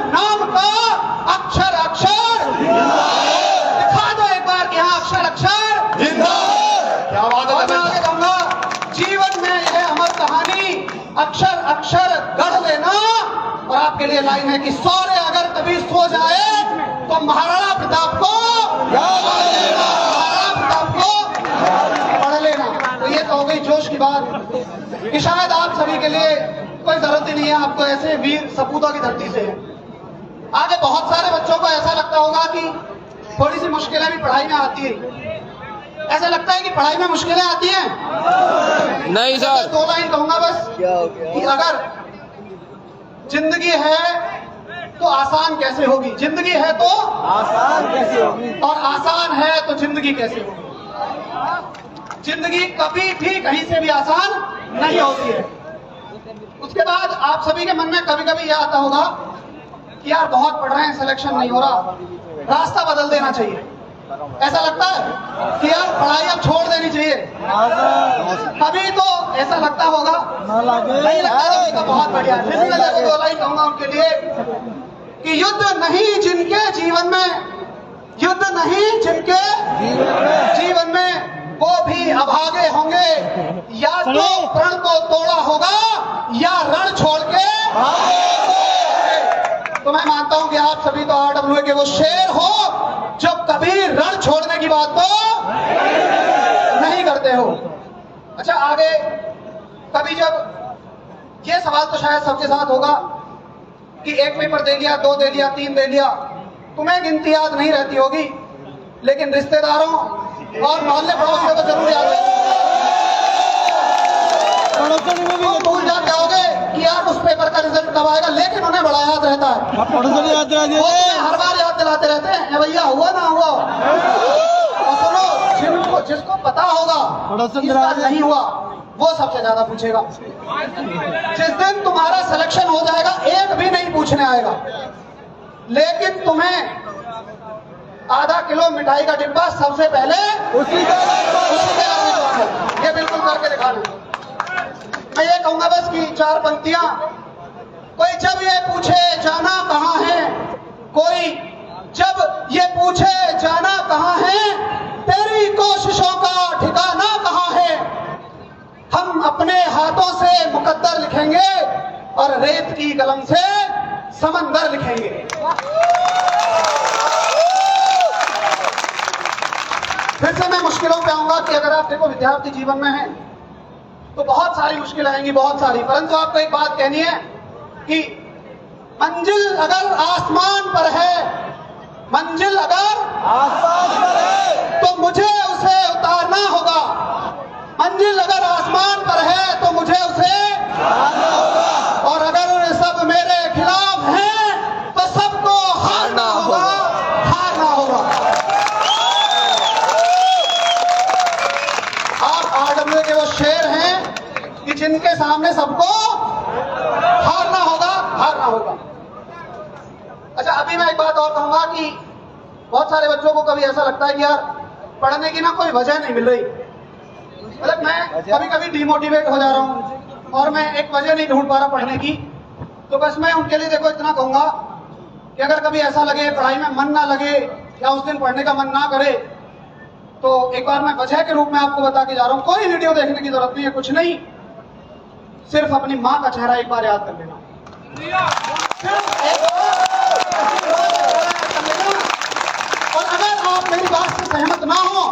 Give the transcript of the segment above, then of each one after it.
नाम का अक्षर अक्षर दिखा दो एक बार कि हाँ अक्षर अक्षर जिंदाबाद। क्या बात है। और मैं आगे कहूंगा, जीवन में यह अमर कहानी अक्षर अक्षर गढ़ लेना। और आपके लिए लाइन है कि सौर्य अगर कभी सो जाए तो महाराणा प्रताप को पढ़ लेना। तो ये तो हो गई जोश की बात कि शायद आप सभी के लिए कोई जरूरत ही नहीं है, आपको ऐसे वीर सपूतों की धरती से है। आगे बहुत सारे बच्चों को ऐसा लगता होगा कि थोड़ी सी मुश्किलें भी पढ़ाई में आती है। ऐसा लगता है कि पढ़ाई में मुश्किलें आती हैं? नहीं सर। दो लाइन कहूंगा बस कि अगर जिंदगी है तो आसान कैसे होगी, जिंदगी है तो आसान कैसे होगी, और आसान है तो जिंदगी कैसे होगी। जिंदगी कभी भी कहीं से भी आसान नहीं होती है। उसके बाद आप सभी के मन में कभी कभी यह आता होगा कि यार बहुत पढ़ रहे हैं, सिलेक्शन नहीं हो रहा, रास्ता बदल देना चाहिए। ऐसा लगता है कि यार पढ़ाई अब छोड़ देनी चाहिए। कभी तो ऐसा लगता होगा, नहीं लगता तो बहुत बढ़िया है। फिर मैं दो लाइन कहूंगा उनके लिए कि युद्ध नहीं जिनके जीवन में, युद्ध नहीं जिनके जीवन में, वो भी अभागे होंगे। या तो प्रण को तोड़ा होगा या रण छोड़ के। तो मैं मानता हूं कि आप सभी तो RWA के वो शेर हो जो कभी रण छोड़ने की बात तो नहीं करते हो। अच्छा, आगे कभी जब ये सवाल तो शायद सबके साथ होगा कि एक पेपर दे लिया, 2 दे लिया, 3 दे लिया, तुम्हें गिनती याद नहीं रहती होगी, लेकिन रिश्तेदारों और मोहल्ले पड़ोसियों को जरूर याद है। तुम भूल जाते होगे कि यार उस पेपर का रिजल्ट कब आएगा, लेकिन उन्हें बड़ा याद रहता है। हर बार याद दिलाते रहते हैं, भैया हुआ ना हुआ। और सुनो, जिसको पता होगा इसका नहीं हुआ, वो सबसे ज्यादा पूछेगा। जिस दिन तुम्हारा सिलेक्शन हो जाएगा, एक भी नहीं पूछने आएगा, लेकिन तुम्हें आधा किलो मिठाई का डिब्बा सबसे पहले उसी के ये बिल्कुल करके दिखा लो। मैं ये कहूंगा बस कि 4 पंक्तियां, कोई जब ये पूछे जाना कहाँ है, कोई जब ये पूछे जाना कहाँ है, तेरी कोशिशों का ठिकाना कहाँ है। हम अपने हाथों से मुकद्दर लिखेंगे और रेत की कलम से समंदर लिखेंगे। फिर से मैं मुश्किलों पे आऊंगा कि अगर आप देखो विद्यार्थी जीवन में हैं तो बहुत सारी मुश्किलें आएंगी, बहुत सारी, परंतु आपको एक बात कहनी है कि मंजिल अगर आसमान पर है, मंजिल अगर आसमान पर है, तो मुझे उसे उतारना होगा। मंजिल अगर आसमान पर है तो मुझे उसे आना होगा। और अगर सब मेरे खिलाफ हैं तो सबको हारना होगा, हारना होगा। आप RWA के वो शेर हैं कि जिनके सामने सबको हारना होगा, हारना होगा। अच्छा, अभी मैं एक बात और कहूंगा कि बहुत सारे बच्चों को कभी ऐसा लगता है कि यार पढ़ने की ना कोई वजह नहीं मिल रही। मतलब मैं कभी कभी डिमोटिवेट हो जा रहा हूं और मैं एक वजह नहीं ढूंढ पा रहा पढ़ने की। तो बस मैं उनके लिए देखो इतना कहूंगा कि अगर कभी ऐसा लगे पढ़ाई में मन ना लगे या उस दिन पढ़ने का मन ना करे, तो एक बार मैं वजह के रूप में आपको बता के जा रहा हूं। कोई वीडियो देखने की जरूरत नहीं है, कुछ नहीं, सिर्फ अपनी माँ का चेहरा एक बार याद कर लेना। और अगर आप मेरी बात से सहमत ना हो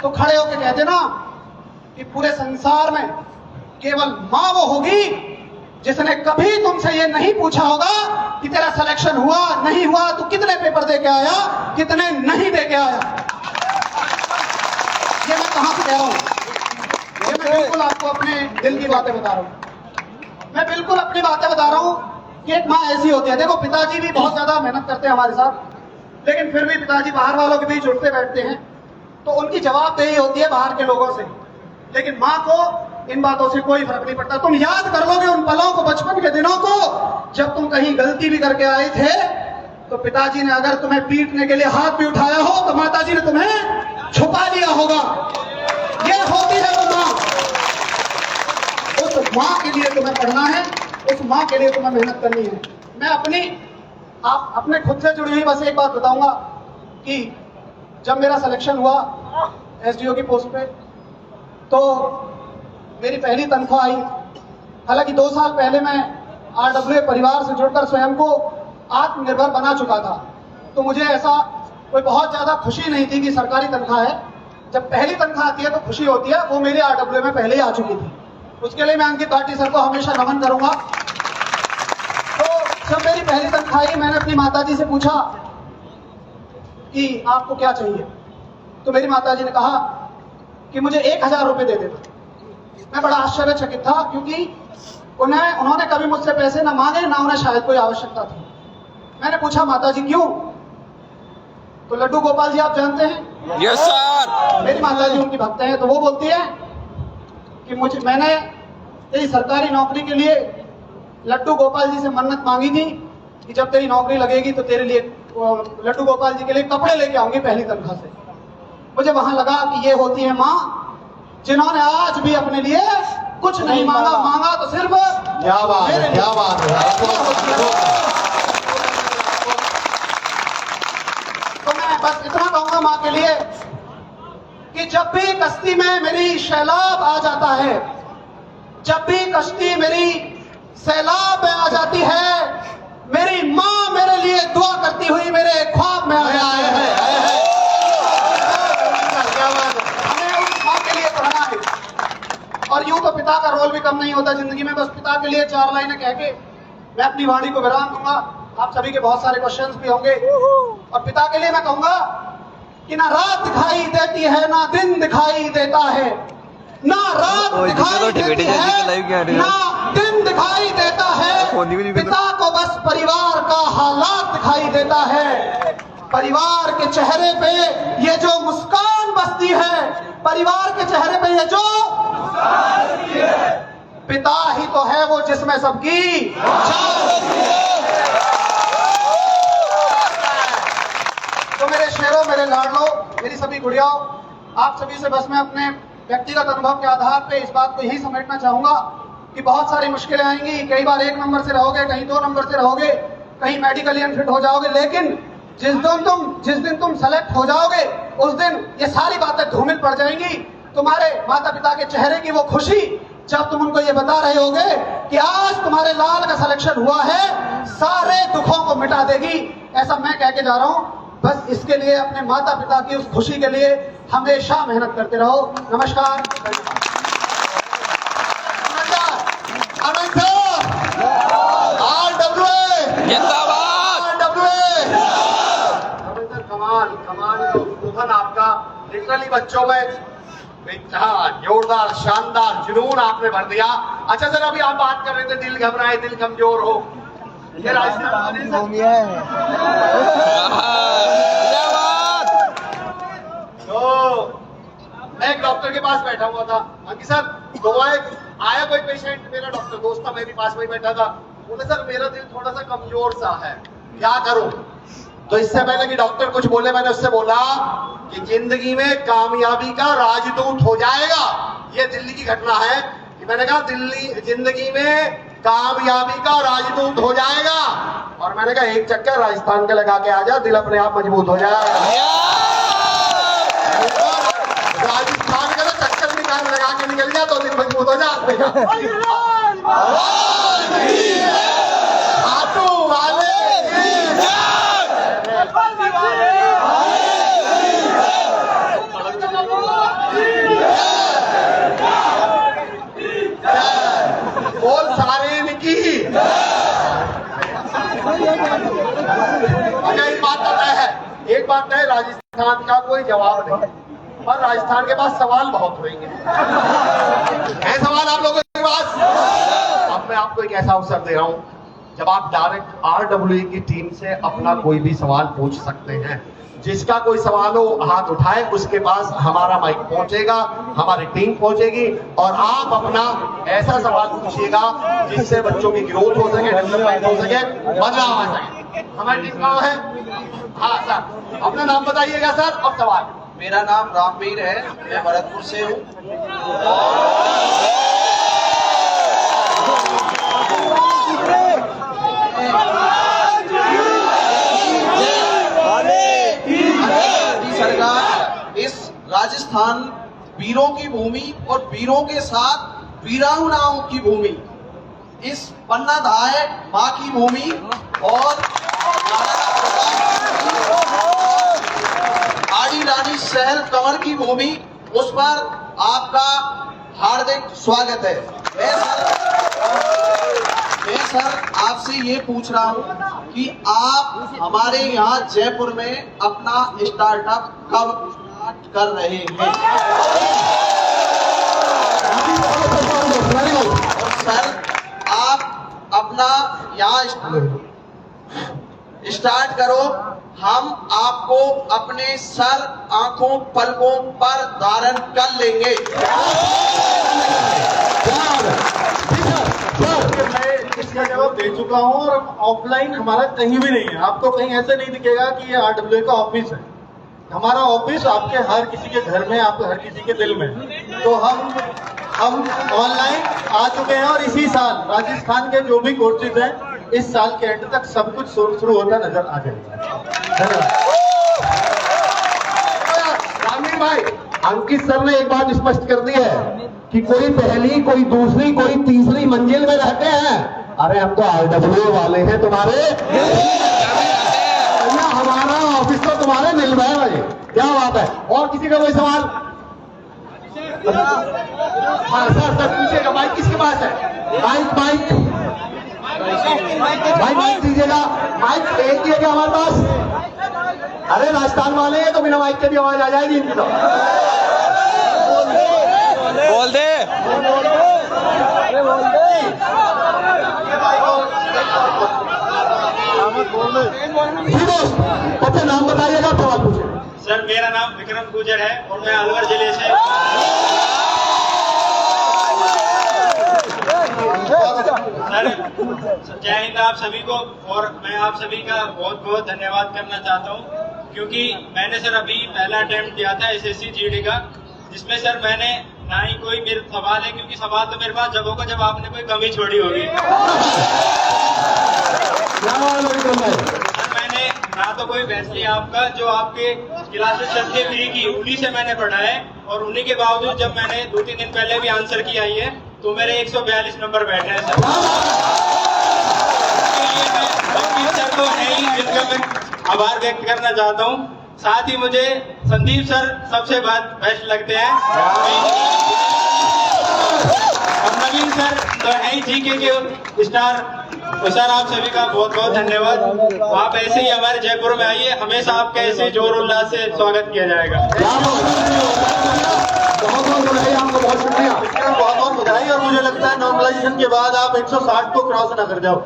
तो खड़े होकर कह देना कि पूरे संसार में केवल माँ वो होगी जिसने कभी तुमसे ये नहीं पूछा होगा कि तेरा सिलेक्शन हुआ नहीं हुआ, तू कितने पेपर दे के आया, कितने नहीं दे के आया। ये मैं कहां से कह रहा हूं, ये मैं बिल्कुल आपको अपने दिल की बातें बता रहा हूं। मैं बिल्कुल अपनी बातें बता रहा हूं कि एक माँ ऐसी होती है। देखो, पिताजी भी बहुत ज्यादा मेहनत करते हैं हमारे साथ, लेकिन फिर भी पिताजी बाहर वालों के बीच उठते बैठते हैं तो उनकी जवाबदेही होती है बाहर के लोगों से, लेकिन माँ को इन बातों से कोई फर्क नहीं पड़ता। तुम याद कर लोगे उन पलों को, बचपन के दिनों को, जब तुम कहीं गलती भी करके आए थे तो पिताजी ने अगर तुम्हें पीटने के लिए हाथ भी उठाया हो तो माताजी ने तुम्हें छुपा लिया होगा। ये होती है वो माँ। उस माँ के लिए तुम्हें पढ़ना है, उस माँ के लिए तुम्हें मेहनत करनी है। मैं अपनी आप अपने खुद से जुड़ी हुई बस एक बात बताऊंगा कि जब मेरा सिलेक्शन हुआ एसडीओ की पोस्ट पे, तो मेरी पहली तनख्वाह आई। हालांकि 2 साल पहले मैं आरडब्ल्यूए परिवार से जुड़कर स्वयं को आत्मनिर्भर बना चुका था, तो मुझे ऐसा कोई बहुत ज्यादा खुशी नहीं थी कि सरकारी तनख्वाह है। जब पहली तनख्वाह आती है तो खुशी होती है, वो मेरे आरडब्ल्यूए में पहले ही आ चुकी थी। उसके लिए मैं अंकित भाटी सर को हमेशा नमन करूंगा। तो जब मेरी पहली तनख्वाह आई, मैंने अपनी माताजी से पूछा कि आपको क्या चाहिए, तो मेरी माताजी ने कहा कि मुझे 1000 रुपए दे देना। मैं बड़ा आश्चर्यचकित था, क्योंकि उन्होंने कभी मुझसे पैसे ना मांगे, ना उन्हें शायद कोई आवश्यकता थी। मैंने पूछा माताजी क्यों, तो लड्डू गोपाल जी आप जानते हैं, यस सर, मेरी माताजी उनकी भक्त हैं, तो वो बोलती है कि मैंने तेरी सरकारी नौकरी के लिए लड्डू गोपाल जी से मन्नत मांगी थी कि जब तेरी नौकरी लगेगी तो तेरे लिए लड्डू गोपाल जी के लिए कपड़े लेके आऊंगी पहली तनख्वाह से। मुझे वहां लगा कि ये होती है माँ, जिन्होंने आज भी अपने लिए कुछ नहीं मांगा तो सिर्फ क्या बात है, क्या बात है। तो मैं बस इतना कहूंगा माँ के लिए कि जब भी कश्ती में मेरी सैलाब आ जाता है, जब भी कश्ती मेरी सैलाब में आ जाती है, मेरी माँ मेरे लिए दुआ करती हुई मेरे ख्वाब में आ जाती है। हमें उस माँ के लिए पढ़ना है। और यूं तो पिता का रोल भी कम नहीं होता जिंदगी में। बस पिता के लिए 4 लाइनें कह के मैं अपनी वाणी को विराम दूंगा। आप सभी के बहुत सारे क्वेश्चंस भी होंगे, और पिता के लिए मैं कहूंगा कि ना रात दिखाई देती है ना दिन दिखाई देता है, ना रात दिखाई देती है ना दिन दिखाई देता है, पिता को बस परिवार का हालात दिखाई देता है। परिवार के चेहरे पे ये जो मुस्कान बसती है, परिवार के चेहरे पे ये जो पिता ही तो है वो जिसमें सबकी तो मेरे शेरों, मेरे लाडलों, मेरी सभी गुड़ियाओं, आप सभी से बस मैं अपने व्यक्तिगत अनुभव के आधार पे इस बात को यही समेटना चाहूंगा कि बहुत सारी मुश्किलें आएंगी। कई बार 1 नंबर से रहोगे, कहीं 2 नंबर से रहोगे, कहीं मेडिकली अनफिट हो जाओगे, लेकिन जिस दिन तुम सेलेक्ट हो जाओगे उस दिन ये सारी बातें धूमिल पड़ जाएंगी। तुम्हारे माता पिता के चेहरे की वो खुशी जब तुम उनको ये बता रहे होगे कि आज तुम्हारे लाल का सिलेक्शन हुआ है, सारे दुखों को मिटा देगी। ऐसा मैं कह के जा रहा हूं। बस इसके लिए, अपने माता पिता की उस खुशी के लिए हमेशा मेहनत करते रहो। नमस्कार। कमाल आपका लिटरली बच्चों में जोरदार शानदार जुनून आपने भर दिया। अच्छा सर, अभी आप बात कर रहे थे दिल घबराए दिल कमजोर हो, ये राजस्थान तो मैं एक डॉक्टर के पास बैठा हुआ था। अंकित सर, तो आया कोई पेशेंट, मेरा डॉक्टर दोस्त था, मेरे पास में बैठा था। बोले सर मेरा दिल थोड़ा सा कमजोर सा है, क्या करूं? तो इससे पहले कि डॉक्टर कुछ बोले, मैंने उससे बोला कि जिंदगी में कामयाबी का राजदूत हो जाएगा। ये दिल्ली की घटना है कि मैंने कहा जिंदगी में कामयाबी का राजदूत हो जाएगा, और मैंने कहा एक चक्कर राजस्थान के लगा के आ जा, दिल अपने आप मजबूत हो जाएगा। राजस्थान का चक्कर निकाल लगा के निकल गया तो दिल मजबूत हो जाएगा। बोल सारे निकी। अच्छा, एक बात पता है, एक बात है, राजस्थान का कोई जवाब नहीं, और राजस्थान के पास सवाल बहुत होंगे। है सवाल आप लोगों के पास? अब मैं आपको एक ऐसा अवसर दे रहा हूं, जब आप डायरेक्ट आरडब्ल्यूए की टीम से अपना कोई भी सवाल पूछ सकते हैं। जिसका कोई सवाल हो हाथ उठाए, उसके पास हमारा माइक पहुंचेगा, हमारी टीम पहुंचेगी, और आप अपना ऐसा सवाल पूछिएगा जिससे बच्चों की ग्रोथ हो सके, डेवलपमेंट हो सके, बदलाव आ सके। हमारी टीम कहाँ है? हाँ सर, अपना नाम बताइएगा सर और सवाल। मेरा नाम रामवीर है, मैं भरतपुर से हूँ। राजस्थान वीरों की भूमि और वीरों के साथ वीरांगनाओं की भूमि, इस पन्ना धाय माँ की भूमि और आड़ी रानी शहर कंवर की भूमि, उस पर आपका हार्दिक स्वागत है। मैं सर आपसे ये पूछ रहा हूँ कि आप हमारे यहाँ जयपुर में अपना स्टार्टअप कब स्टार्ट कर रहे हैं? और सर आप अपना यहाँ स्टार्ट करो, हम आपको अपने सर आंखों पलकों पर धारण कर लेंगे। मैं इसका जवाब दे चुका हूँ और ऑफलाइन हमारा कहीं भी नहीं है। आपको कहीं ऐसे नहीं दिखेगा कि ये RWA का ऑफिस है। हमारा ऑफिस आपके हर किसी के घर में, आपके हर किसी के दिल में। तो हम ऑनलाइन आ चुके हैं और इसी साल राजस्थान के जो भी कोर्सेज हैं, इस साल के एंड तक सब कुछ शुरू होता नजर आ जाएगा। धन्यवाद। रामीर भाई, अंकित सर ने एक बात स्पष्ट कर दी है कि कोई पहली, कोई दूसरी, कोई तीसरी मंजिल में रहते हैं। अरे हम तो RWA वाले हैं तुम्हारे, हमारा ऑफिस तो तुम्हारे मिल रहा है भाई। क्या बात है। और किसी का कोई सवाल? हाँ सर पूछिएगा। माइक किसके पास है? माइक भाई माइक दीजिएगा। माइक एक दिया क्या हमारे पास? अरे राजस्थान वाले हैं तो बिना माइक के भी आवाज आ जाएगी इनकी। तो बोल दे। अच्छा नाम बताइएगा, सवाल पूछे। सर मेरा नाम विक्रम गुजर है और मैं अलवर जिले से। सर जय हिंद आप सभी को। और मैं आप सभी का बहुत बहुत धन्यवाद करना चाहता हूं, क्योंकि मैंने सर अभी पहला अटेम्प्ट दिया था SSC GD का, जिसमें सर मैंने ना ही कोई मेरे सवाल है, क्योंकि सवाल तो मेरे पास जब होगा जब आपने कोई कमी छोड़ी होगी। सर मैंने ना तो कोई वैसे आपका जो आपके क्लासेस चलते फ्री की, उन्हीं से मैंने पढ़ा है। और उन्हीं के बावजूद जब मैंने 2-3 दिन पहले भी आंसर की आई है तो मेरे 142 नंबर बैठे हैं सर। इसके लिए मैं अंकित सर तो है ही, जिनका मैं आभार व्यक्त करना चाहता हूँ। साथ ही मुझे संदीप सर सबसे बेस्ट लगते हैं और नवीन सर तो है ही GK के स्टार। तो सर आप सभी का बहुत बहुत धन्यवाद। आप ऐसे ही हमारे जयपुर में आइए, हमेशा आपका ऐसे जोर उल्लास से स्वागत किया जाएगा। बहुत बहुत बधाई, आपको बहुत शुक्रिया। बहुत बहुत बधाई। और मुझे लगता है नॉर्मलाइजेशन के बाद आप 160 को क्रॉस ना कर जाओ।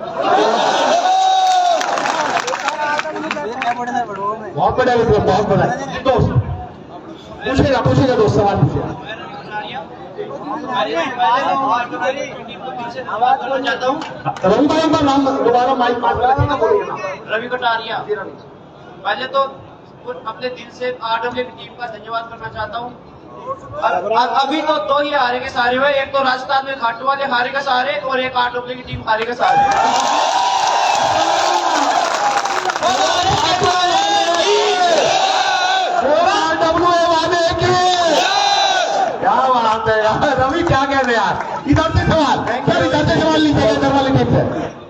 बहुत बढ़िया विक्रम, बहुत बढ़िया। दोस्त पूछेगा दोस्त, सवाल पूछिएगा। रवि भाई का नाम दोबारा माइक रवि कटारिया। पहले तो अपने दिल से RWA की टीम का धन्यवाद करना चाहता हूँ। अभी तो 2 ही हारे के सारे हुए, एक तो राजस्थान में खाटू वाले हारे का सारे और एक RWA की टीम हारे का सारे। क्या बात है यार, रवि क्या कह रहे यार। इधर से सवाल सर, इधर से सवाल लीजिएगा, इधर वाले टीम से।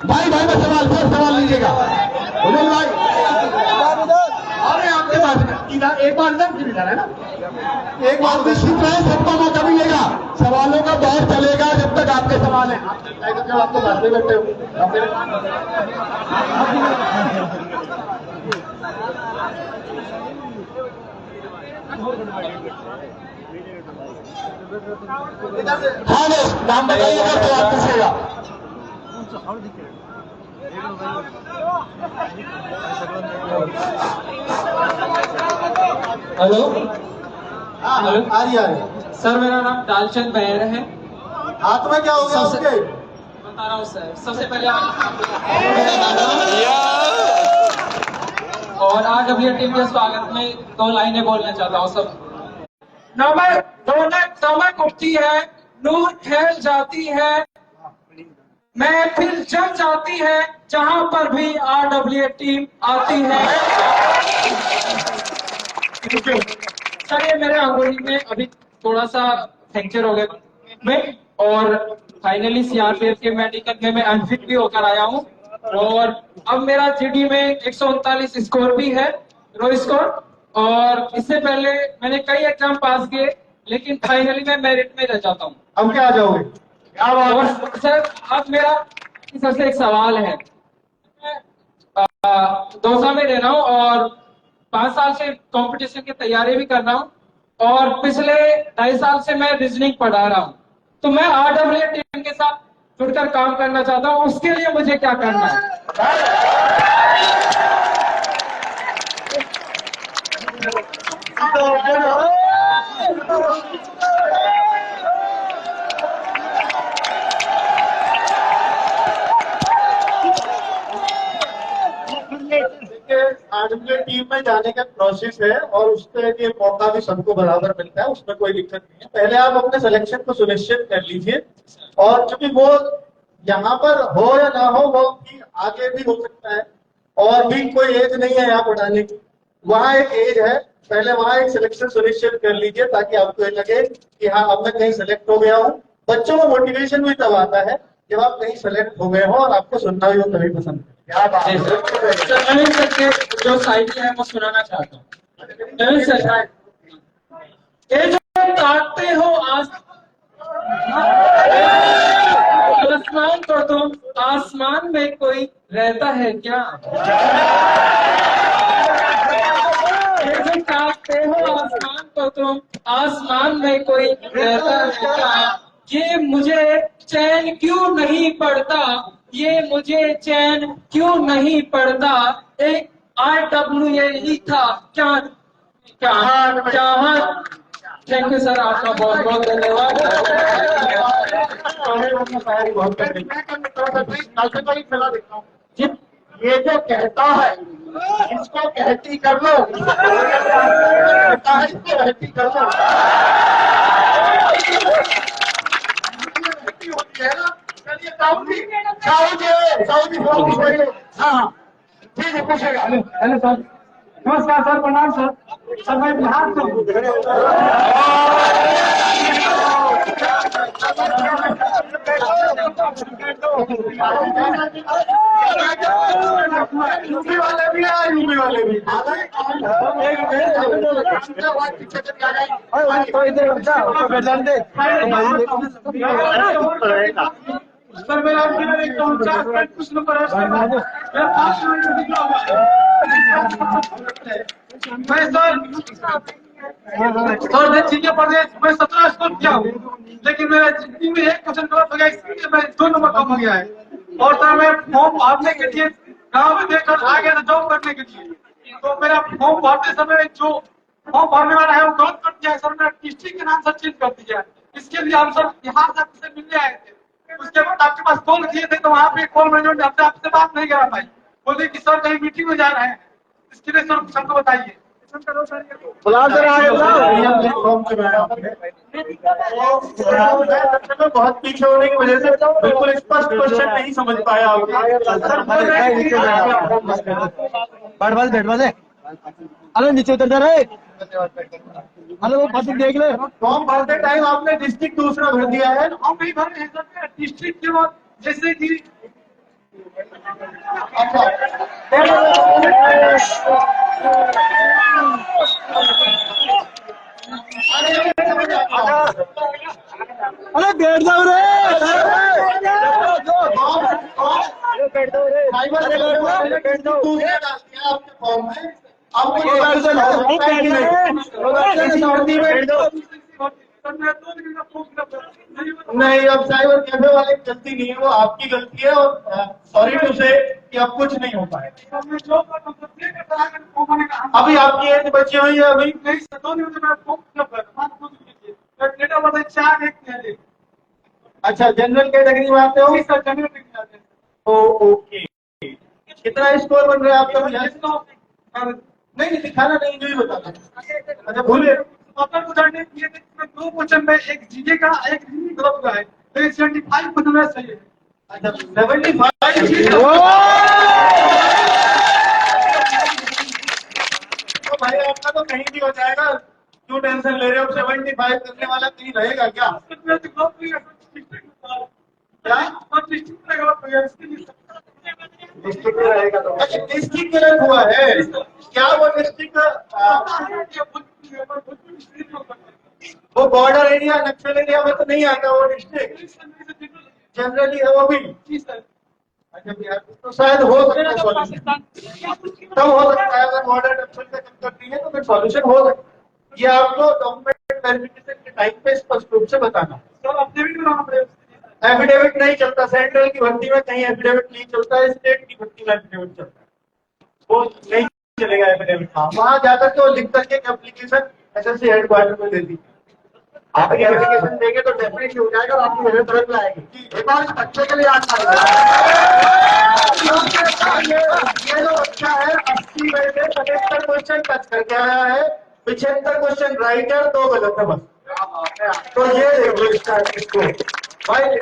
भाई में सवाल लीजिएगा। उदल भाई अरे आपके पास इधर एक बार इधर फिर इधर है ना। एक बार भी सीख रहे हैं, सबका मौका मिलेगा। सवालों का दौर चलेगा जब तक आपके सवाल है। जब आपको पास में बैठे हो हाँ दोस्त नाम बताइएगा तो आप पूछेगा। हेलो हेलो आ रही। सर, मेरा नाम डालचंद बैर है। हाथ में क्या हो गया उसके? बता रहा हूँ सर। सबसे पहले और RWA टीम के स्वागत में 2 लाइनें बोलना चाहता हूँ सब। नमक दौलत उठती है, नूर फैल जाती है, महफिल जम जाती है, जहां पर भी RWA टीम आती है। सर ये मेरे अंगूठी में अभी थोड़ा सा फ्रैक्चर हो गया में, और फाइनली सीआरपीएफ के मेडिकल में मैं अनफिट भी होकर आया हूँ, और अब मेरा जीडी में 139 स्कोर भी है, रो स्कोर। और इससे पहले मैंने कई एग्जाम पास किए, लेकिन फाइनली मैं मेरिट में रह जाता हूँ। अब क्या आ जाओगे? क्या बात और है? सर अब मेरा सर से एक सवाल है। मैं दौसा में रह रहा हूँ और 5 साल से कंपटीशन की तैयारी भी कर रहा हूँ, और पिछले 2.5 साल से मैं रीजनिंग पढ़ा रहा हूँ। तो मैं RWA टीम के साथ जुड़कर काम करना चाहता हूँ, उसके लिए मुझे क्या करना है? देखिए टीम में जाने का प्रोसेस है और उसके लिए मौका भी सबको बराबर मिलता है, उसमें कोई दिक्कत नहीं है। पहले आप अपने सिलेक्शन को सुनिश्चित कर लीजिए, और चूंकि वो यहाँ पर हो या ना हो, वो भी आगे भी हो सकता है, और भी कोई एज नहीं है यहाँ पढ़ाने की। वहाँ एक एज है, पहले वहाँ एक सिलेक्शन सुनिश्चित कर लीजिए ताकि आपको ये लगे कि हाँ अब मैं कहीं सेलेक्ट हो गया हूँ। बच्चों को मोटिवेशन भी तब आता है जब आप कहीं सेलेक्ट हो गए हो और आपको सुनना भी वो तभी पसंद है। क्या बात है सर, नवीन सर के जो शायरी है वो सुनाना चाहता हूँ। नवीन सर, ये जो काटते हो आसमान को तुम, आसमान में कोई रहता है क्या? ये जो काटते हो आसमान को तुम, आसमान में कोई रहता है क्या? ये मुझे चैन क्यों नहीं पड़ता, ये मुझे चैन क्यों नहीं पड़ता? एक RWA ही था क्या? थैंक यू सर, आपका बहुत बहुत धन्यवाद। ये जो कहता है इसको कहती कर लो, कहता है इसको कहती कर लो। होती है ना। चलिए साउदी हाँ ठीक है, पूछेगा। हेलो सर, नमस्कार सर, प्रणाम सर। सर मैं बिहार से हूँ। यूपी वाले भी हैं, यूपी वाले भी। सर मेरा एक 49 कुछ नंबर है सर, मैं सर चीजें पढ़े, मैं 17 स्कोर किया हूँ, लेकिन मेरा जिंदगी में एक क्वेश्चन गलत हो गया, इसलिए मैं 2 नंबर कम हो गया है। और सर मैं फॉर्म भरने के लिए गाँव में देखकर आ गया था जॉब करने के लिए, तो मेरा फॉर्म भरते समय जो फॉर्म भरने वाला है वो गलत कर दिया है सर, मेरा डिस्ट्रिक्ट के नाम सर चेंज कर दिया है। इसके लिए हम सर बिहार से मिलने आए थे, उसके बाद आपके पास कॉल किए थे, तो वहाँ पे कॉल मैनेजर ने आपसे बात नहीं करा पाई, बोले कि सर कहीं मीटिंग में जा रहे हैं। इसके लिए सर सबको बताइए। बहुत पीछे होने की वजह से बिल्कुल स्पष्ट क्वेश्चन नहीं समझ पाया। अरे नीचे उतर जा रहे, अरे वो फाटक देख ले। फॉर्म भरते टाइम आपने डिस्ट्रिक्ट दूसरा भर दिया है। हम नहीं भर रहे हैं सर, डिस्ट्रिक्ट के बाद जैसे कि अरे बैठ जाओ रे, दूसरा डाल दिया आपके फॉर्म में। नहीं, अब साइबर कैफे वाले की गलती नहीं है, वो आपकी गलती है, और सॉरी टू से कि अब कुछ नहीं हो पाए। अभी आपकी एज बची हुई है, अभी अच्छा जनरल कैटेगरी में आते हो सर? General category okay. कितना स्कोर बन रहा है आपका? नहीं दिखाना नहीं, जो ही बताना। अच्छा भूले उदाहरण किए थे, 2 क्वेश्चन में एक जीके का एक रीजनिंग गलत हुआ है, तो 75 बनना सही है। अच्छा 75 तो भाई आपका तो कहीं भी हो जाएगा, क्यों टेंशन ले रहे हो? 75 करने वाला कहीं रहेगा क्या? क्या डिस्ट्रिक्ट में रहेगा? तो अच्छा, डिस्ट्रिक्ट गलत हुआ है क्या? वो डिस्ट्रिक्ट वो बॉर्डर एरिया, नक्सल एरिया में तो नहीं आता वो डिस्ट्रिक्ट, जनरली है वो भी। अच्छा, तो शायद हो सकता है सॉल्यूशन, तब हो सकता है अगर बॉर्डर नक्सल का चक्कर नहीं है तो फिर सॉल्यूशन हो सकता है। ये आपको डॉक्यूमेंट वेरिफिकेशन के टाइम पे स्पष्ट रूप से बताना। एफिडेविट नहीं चलता, सेंट्रल की भर्ती में कहीं एफिडेविट नहीं चलता है, स्टेट की भर्ती में एफिडेविट चलता है, वो नहीं चलेगा एफिडेविट। हाँ, वहां जाकर के वो लिख करके एप्लीकेशन एसएससी हेडक्वार्टर में दे दी। आप एप्लीकेशन देंगे तो डेफिनेटली हो जाएगा और आपकी मेरे तरफ लाएगी। एक बार इस बच्चे के लिए याद ये जो बच्चा है 80 में से 75 क्वेश्चन टच करके आया है, 75 क्वेश्चन राइट है, 2 गलत है बस। तो ये देखो इसका भाई